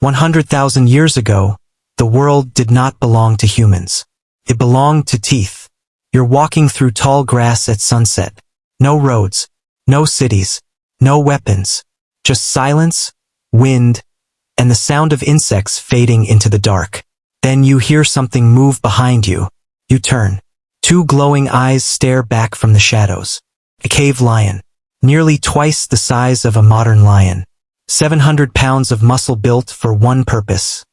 100,000 years ago, the world did not belong to humans. It belonged to teeth. You're walking through tall grass at sunset. No roads, no cities, no weapons, just silence, wind, and the sound of insects fading into the dark. Then you hear something move behind you. You turn. Two glowing eyes stare back from the shadows. A cave lion, nearly twice the size of a modern lion. 700 pounds of muscle built for one purpose: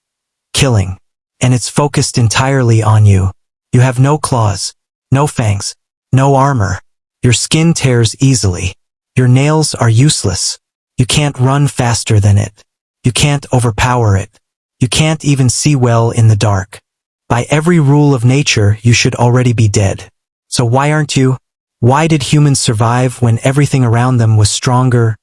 killing. And it's focused entirely on you. You have no claws, no fangs, no armor. Your skin tears easily. Your nails are useless. You can't run faster than it. You can't overpower it. You can't even see well in the dark. By every rule of nature, you should already be dead. So why aren't you? Why did humans survive when everything around them was stronger,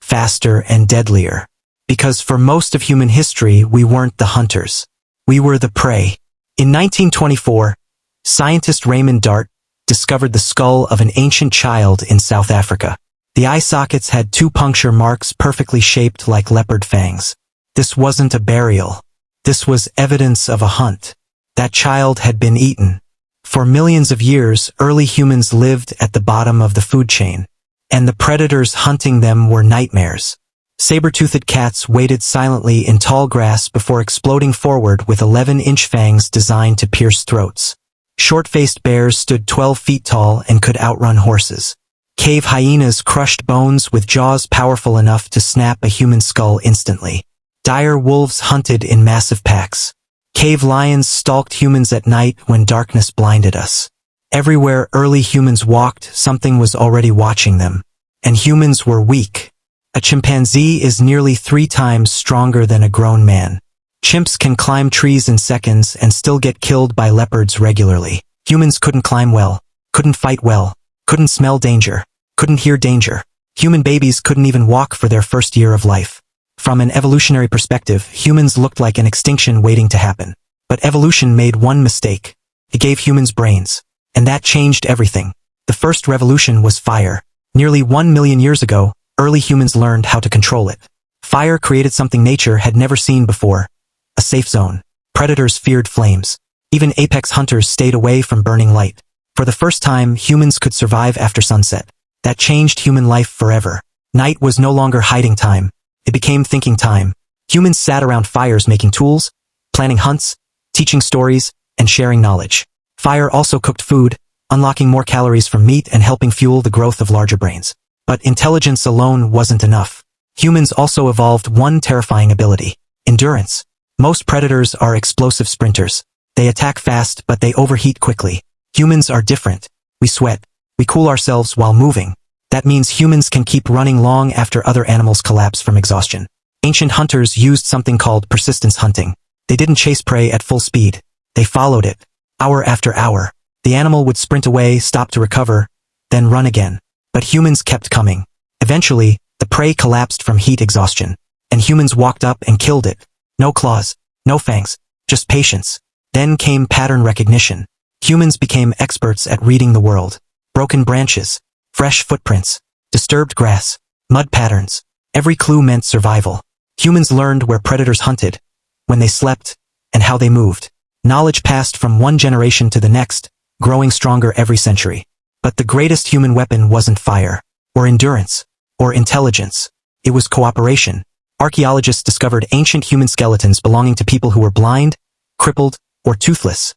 faster, and deadlier? Because for most of human history, we weren't the hunters. We were the prey. In 1924, scientist Raymond Dart discovered the skull of an ancient child in South Africa. The eye sockets had two puncture marks perfectly shaped like leopard fangs. This wasn't a burial. This was evidence of a hunt. That child had been eaten. For millions of years, early humans lived at the bottom of the food chain, and the predators hunting them were nightmares. Saber-toothed cats waited silently in tall grass before exploding forward with 11-inch fangs designed to pierce throats. Short-faced bears stood 12 feet tall and could outrun horses. Cave hyenas crushed bones with jaws powerful enough to snap a human skull instantly. Dire wolves hunted in massive packs. Cave lions stalked humans at night when darkness blinded us. Everywhere early humans walked, something was already watching them. And humans were weak. A chimpanzee is nearly 3 times stronger than a grown man. Chimps can climb trees in seconds and still get killed by leopards regularly. Humans couldn't climb well, couldn't fight well, couldn't smell danger, couldn't hear danger. Human babies couldn't even walk for their first year of life. From an evolutionary perspective, humans looked like an extinction waiting to happen. But evolution made one mistake. It gave humans brains. And that changed everything. The first revolution was fire. Nearly 1 million years ago, early humans learned how to control it. Fire created something nature had never seen before: a safe zone. Predators feared flames. Even apex hunters stayed away from burning light. For the first time, humans could survive after sunset. That changed human life forever. Night was no longer hiding time. It became thinking time. Humans sat around fires making tools, planning hunts, teaching stories, and sharing knowledge. Fire also cooked food, unlocking more calories from meat and helping fuel the growth of larger brains. But intelligence alone wasn't enough. Humans also evolved one terrifying ability: endurance. Most predators are explosive sprinters. They attack fast, but they overheat quickly. Humans are different. We sweat. We cool ourselves while moving. That means humans can keep running long after other animals collapse from exhaustion. Ancient hunters used something called persistence hunting. They didn't chase prey at full speed. They followed it. Hour after hour. The animal would sprint away, stop to recover, then run again. But humans kept coming. Eventually, the prey collapsed from heat exhaustion, and humans walked up and killed it. No claws, no fangs, just patience. Then came pattern recognition. Humans became experts at reading the world. Broken branches, fresh footprints, disturbed grass, mud patterns. Every clue meant survival. Humans learned where predators hunted, when they slept, and how they moved. Knowledge passed from one generation to the next, growing stronger every century. But the greatest human weapon wasn't fire, or endurance, or intelligence. It was cooperation. Archaeologists discovered ancient human skeletons belonging to people who were blind, crippled, or toothless.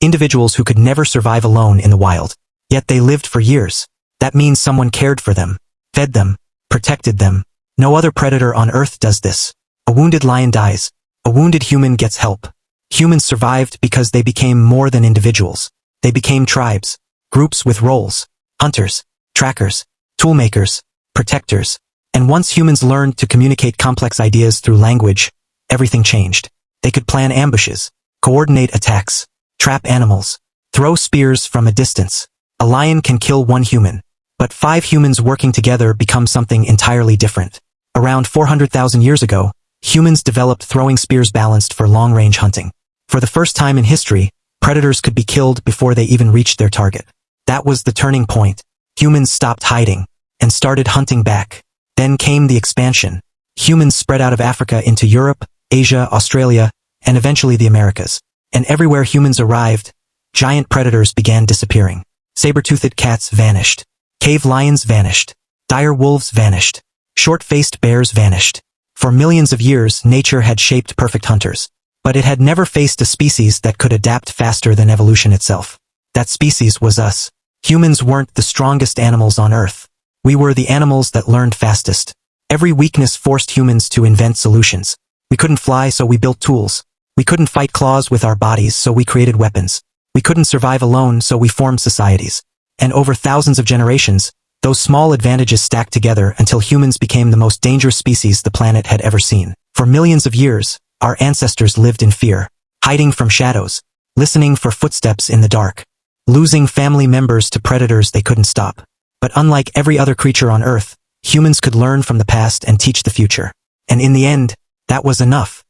Individuals who could never survive alone in the wild. Yet they lived for years. That means someone cared for them, fed them, protected them. No other predator on Earth does this. A wounded lion dies. A wounded human gets help. Humans survived because they became more than individuals. They became tribes, groups with roles: hunters, trackers, toolmakers, protectors. And once humans learned to communicate complex ideas through language, everything changed. They could plan ambushes, coordinate attacks, trap animals, throw spears from a distance. A lion can kill one human, but 5 humans working together become something entirely different. Around 400,000 years ago, humans developed throwing spears balanced for long-range hunting. For the first time in history, predators could be killed before they even reached their target. That was the turning point. Humans stopped hiding and started hunting back. Then came the expansion. Humans spread out of Africa into Europe, Asia, Australia, and eventually the Americas. And everywhere humans arrived, giant predators began disappearing. Saber-toothed cats vanished. Cave lions vanished. Dire wolves vanished. Short-faced bears vanished. For millions of years, nature had shaped perfect hunters. But it had never faced a species that could adapt faster than evolution itself. That species was us. Humans weren't the strongest animals on Earth. We were the animals that learned fastest. Every weakness forced humans to invent solutions. We couldn't fly, so we built tools. We couldn't fight claws with our bodies, so we created weapons. We couldn't survive alone, so we formed societies. And over thousands of generations, those small advantages stacked together until humans became the most dangerous species the planet had ever seen. For millions of years, our ancestors lived in fear, hiding from shadows, listening for footsteps in the dark, losing family members to predators they couldn't stop. But unlike every other creature on Earth, humans could learn from the past and teach the future. And in the end, that was enough.